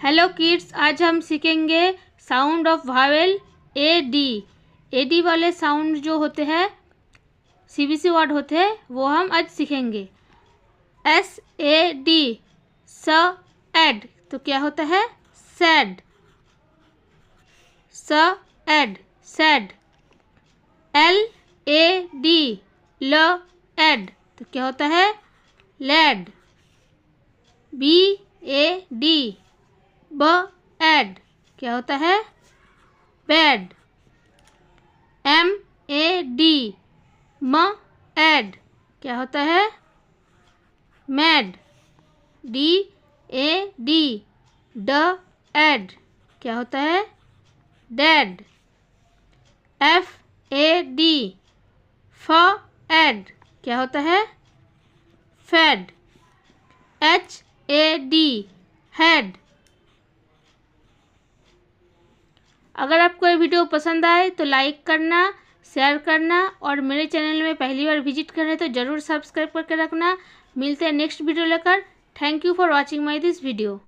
Hello kids, आज हम सीखेंगे sound of Wavell A D वाले साउंड जो होते हैं सीबीसी वर्ड होते हैं वो हम आज सीखेंगे। SAD सैड तो क्या होता है? Sad. Sad sad. LAD LAD तो क्या होता है? लैड। BAD बैड क्या होता है? बैड। MAD मैड क्या होता है? मैड। DAD डैड क्या होता है? डैड। FAD फैड क्या होता है? फैड। HAD head. अगर आपको ये वीडियो पसंद आए तो लाइक करना, शेयर करना और मेरे चैनल में पहली बार विजिट करें तो ज़रूर सब्सक्राइब करके रखना। मिलते हैं नेक्स्ट वीडियो लेकर। Thank you for watching my this video.